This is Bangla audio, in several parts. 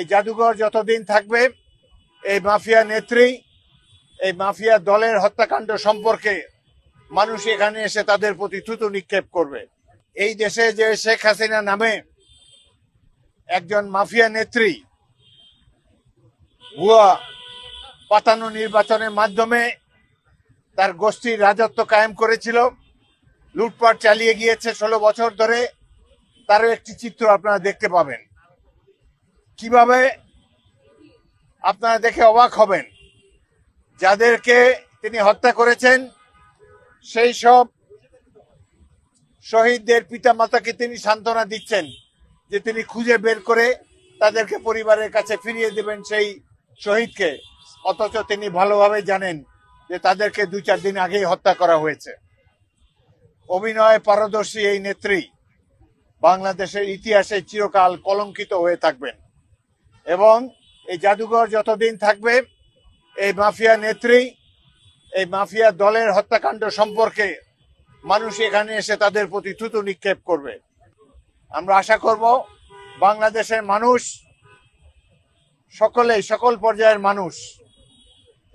এই জাদুঘর যতদিন থাকবে এই মাফিয়া নেত্রী, এই মাফিয়া দলের হত্যাকাণ্ড সম্পর্কে মানুষ এখানে এসে তাদের প্রতি থুতু নিক্ষেপ করবে। এই দেশে যে শেখ হাসিনা নামে একজন মাফিয়া নেত্রী ভুয়া পাতানো নির্বাচনের মাধ্যমে তার গোষ্ঠীর রাজত্ব কায়েম করেছিল, লুটপাট চালিয়ে গিয়েছে 16 বছর ধরে, তারও একটি চিত্র আপনারা দেখতে পাবেন। কিভাবে আপনারা দেখে অবাক হবেন, যাদেরকে তিনি হত্যা করেছেন সেই সব শহীদদের পিতামাতাকে তিনি সান্ত্বনা দিচ্ছেন যে তিনি খুঁজে বের করে তাদেরকে পরিবারের কাছে ফিরিয়ে দেবেন সেই শহীদকে, অথচ তিনি ভালোভাবে জানেন যে তাদেরকে 2-4 দিন আগেই হত্যা করা হয়েছে। অভিনয় পারদর্শী এই নেত্রী বাংলাদেশের ইতিহাসে চিরকাল কলঙ্কিত হয়ে থাকবেন এবং এই জাদুঘর যতদিন থাকবে এই মাফিয়া নেত্রী, এই মাফিয়া দলের হত্যাকাণ্ড সম্পর্কে মানুষ এখানে এসে তাদের প্রতি থুতু নিক্ষেপ করবে। আমরা আশা করব বাংলাদেশের মানুষ সকল পর্যায়ের মানুষ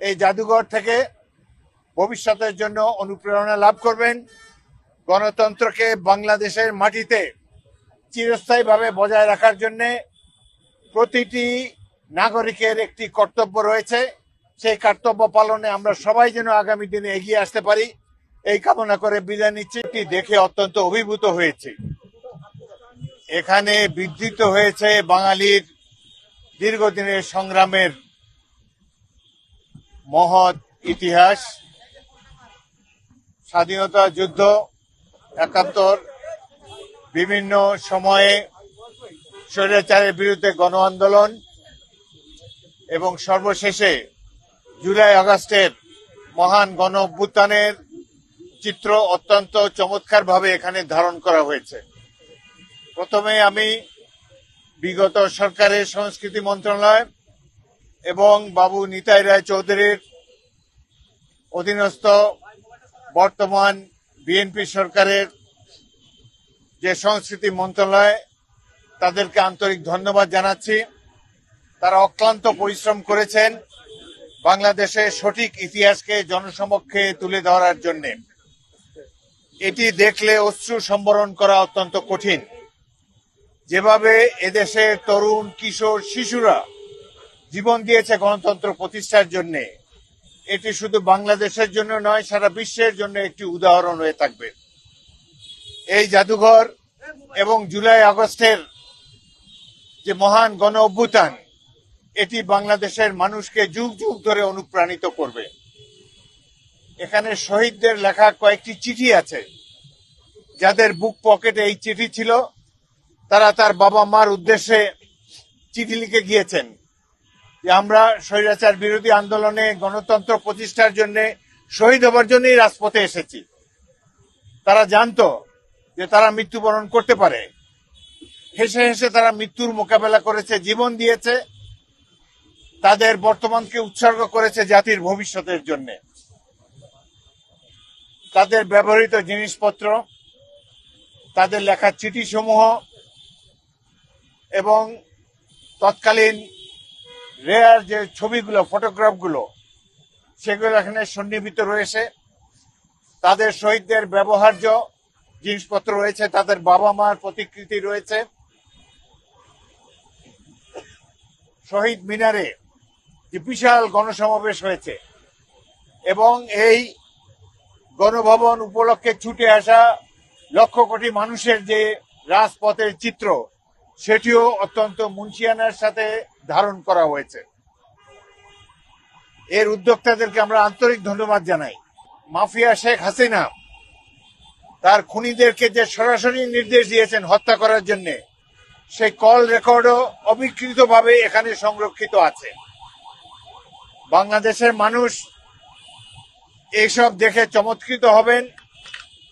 এই জাদুঘর থেকে ভবিষ্যতের জন্য অনুপ্রেরণা লাভ করবেন। গণতন্ত্রকে বাংলাদেশের মাটিতে চিরস্থায়ীভাবে বজায় রাখার জন্য প্রতিটি নাগরিকের একটি কর্তব্য রয়েছে। সেই কর্তব্য পালনে আমরা সবাই যেন আগামী দিনে এগিয়ে আসতে পারি, এই কামনা করে বিদায় নিচ্ছি। দেখে অত্যন্ত অভিভূত হয়েছে। এখানে বিধৃত হয়েছে বাঙালির দীর্ঘদিনের সংগ্রামের মহৎ ইতিহাস, স্বাধীনতা যুদ্ধ, ৭১, বিভিন্ন সময়ে স্বৈরাচারের বিরুদ্ধে গণ আন্দোলন এবং সর্বশেষে জুলাই আগস্টের মহান গণ অভ্যুত্থানের চিত্র অত্যন্ত চমৎকারভাবে এখানে ধারণ করা হয়েছে। প্রথমে আমি বিগত সরকারের সংস্কৃতি মন্ত্রণালয় এবং বাবু নিতাই রায় চৌধুরীর অধীনস্থ বর্তমান বিএনপি সরকারের যে সংস্কৃতি মন্ত্রণালয়, তাদেরকে আন্তরিক ধন্যবাদ জানাচ্ছি। তারা অক্লান্ত পরিশ্রম করেছেন বাংলাদেশের সঠিক ইতিহাসকে জনসমক্ষে তুলে ধরার জন্য। এটি দেখলে অশ্রু সম্বরণ করা অত্যন্ত কঠিন। যেভাবে এদেশের তরুণ, কিশোর, শিশুরা জীবন দিয়েছে গণতন্ত্র প্রতিষ্ঠার জন্য, এটি শুধু বাংলাদেশের জন্য নয়, সারা বিশ্বের জন্য একটি উদাহরণ হয়ে থাকবে। এই জাদুঘর এবং জুলাই আগস্টের যে মহান গণ অভ্যুত্থান, এটি বাংলাদেশের মানুষকে যুগ যুগ ধরে অনুপ্রাণিত করবে। এখানে শহীদদের লেখা কয়েকটি চিঠি আছে। যাদের বুক পকেটে এই চিঠি ছিল, তারা তার বাবা মার উদ্দেশ্যে চিঠি লিখে গিয়েছেন যে আমরা স্বৈরাচার বিরোধী আন্দোলনে গণতন্ত্র প্রতিষ্ঠার জন্য শহীদ হবার জন্যই রাজপথে এসেছি। তারা জানতো যে তারা মৃত্যুবরণ করতে পারে। হেসে হেসে তারা মৃত্যুর মোকাবেলা করেছে, জীবন দিয়েছে, তাদের বর্তমানকে উৎসর্গ করেছে জাতির ভবিষ্যতের জন্য। তাদের ব্যবহৃত জিনিসপত্র, তাদের লেখা চিঠি সমূহ এবং তৎকালীন রেয়ার যে ছবিগুলো, ফটোগ্রাফগুলো, সেগুলো এখানে সন্নিহিত রয়েছে। তাদের শহীদদের ব্যবহার্য জিনিসপত্র রয়েছে, তাদের বাবা মার প্রতিকৃতি রয়েছে। শহীদ মিনারে যে বিশাল গণসমাবেশ হয়েছে এবং এই গণভবন উপলক্ষে ছুটে আসা লক্ষ কোটি মানুষের যে রাজপথের চিত্র, সেটিও অত্যন্ত মুনশিয়ানার সাথে ধারণ করা হয়েছে। এর উদ্যোক্তাদেরকে আমরা আন্তরিক ধন্যবাদ জানাই। মাফিয়া শেখ হাসিনা তার খুনিদেরকে যে সরাসরি নির্দেশ দিয়েছেন হত্যা করার জন্য, সেই কল রেকর্ডও অবিকৃতভাবে এখানে সংরক্ষিত আছে। বাংলাদেশের মানুষ এইসব দেখে চমৎকৃত হবেন,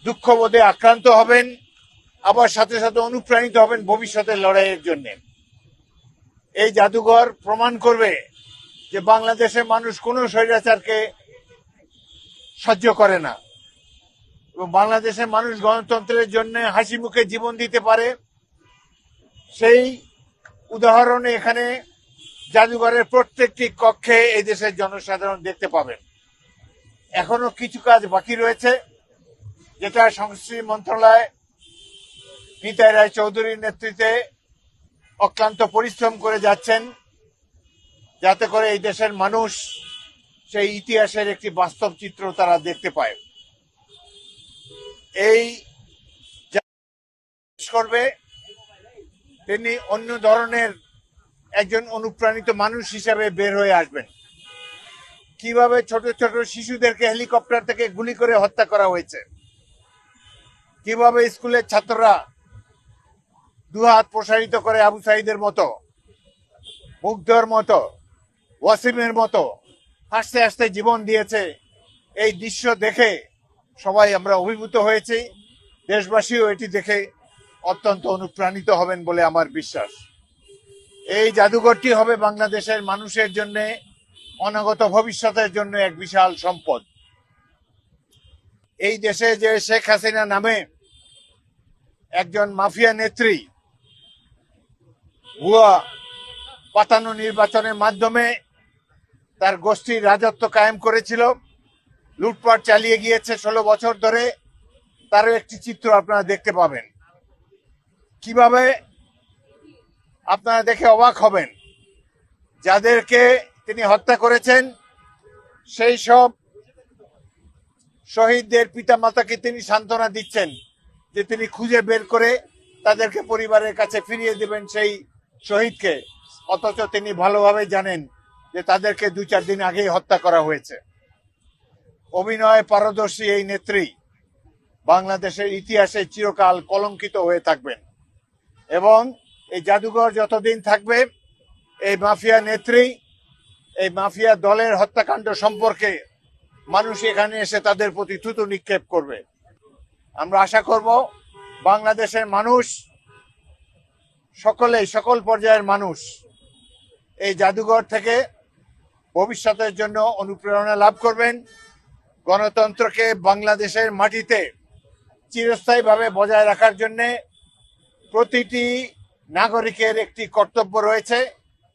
দুঃখবোধে আক্রান্ত হবেন, আবার সাথে সাথে অনুপ্রাণিত হবেন ভবিষ্যতের লড়াইয়ের জন্য। এই জাদুঘর প্রমাণ করবে যে বাংলাদেশের মানুষ কোনো স্বৈরাচারকে সহ্য করে না এবং বাংলাদেশের মানুষ গণতন্ত্রের জন্য হাসি মুখে জীবন দিতে পারে। সেই উদাহরণে এখানে জাদুঘরের প্রত্যেকটি কক্ষে এই দেশের জনসাধারণ দেখতে পাবেন। এখনো কিছু কাজ বাকি রয়েছে, যেটা সংস্কৃতি মন্ত্রণালয় নিতাই রায় চৌধুরীর নেতৃত্বে অক্লান্ত পরিশ্রম করে যাচ্ছেন, যাতে করে এই দেশের মানুষ সেই ইতিহাসের একটি বাস্তব চিত্র তারা দেখতে পায়। এই করবে তিনি অন্য ধরনের একজন অনুপ্রাণিত মানুষ হিসাবে বের হয়ে আসবেন। কিভাবে ছোট ছোট শিশুদেরকে হেলিকপ্টার থেকে গুলি করে হত্যা করা হয়েছে, কিভাবে স্কুলের ছাত্ররা দুহাত প্রসারিত করে আবু সাইদের মতো, মুগ্ধর মতো, ওয়াসিমের মতো হাসতে হাসতে জীবন দিয়েছে, এই দৃশ্য দেখে সবাই আমরা অভিভূত হয়েছি। দেশবাসীও এটি দেখে অত্যন্ত অনুপ্রাণিত হবেন বলে আমার বিশ্বাস। এই জাদুঘরটি হবে বাংলাদেশের মানুষের জন্য, অনাগত ভবিষ্যতের জন্য এক বিশাল সম্পদ। এই দেশে যে শেখ হাসিনা নামে একজন মাফিয়া নেত্রী ভুয়া পাতানো নির্বাচনের মাধ্যমে তার গোষ্ঠীর রাজত্ব কায়েম করেছিল, লুটপাট চালিয়ে গিয়েছে 16 বছর ধরে, তারও একটি চিত্র আপনারা দেখতে পাবেন। কিভাবে আপনারা দেখে অবাক হবেন, যাদেরকে তিনি হত্যা করেছেন সেই সব শহীদদের পিতামাতাকে তিনি সান্ত্বনা দিচ্ছেন যে তিনি খুঁজে বের করে তাদেরকে পরিবারের কাছে ফিরিয়ে দেবেন সেই শহীদকে, অথচ তিনি ভালোভাবে জানেন যে তাদেরকে 2-4 দিন আগেই হত্যা করা হয়েছে। অভিনয় পারদর্শী এই নেত্রী বাংলাদেশের ইতিহাসে চিরকাল কলঙ্কিত হয়ে থাকবেন, এবং এই জাদুঘর যতদিন থাকবে এই মাফিয়া নেত্রী, এই মাফিয়া দলের হত্যাকাণ্ড সম্পর্কে মানুষ এখানে এসে তাদের প্রতি থুতু নিক্ষেপ করবে। আমরা আশা করব বাংলাদেশের মানুষ সকল পর্যায়ের মানুষ এই জাদুঘর থেকে ভবিষ্যতের জন্য অনুপ্রেরণা লাভ করবেন। গণতন্ত্রকে বাংলাদেশের মাটিতে চিরস্থায়ীভাবে বজায় রাখার জন্য প্রতিটি নাগরিকের একটি কর্তব্য রয়েছে,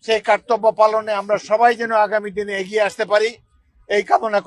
সেই কর্তব্য পালনে আমরা সবাই যেন আগামী দিনে এগিয়ে আসতে পারি এই কামনা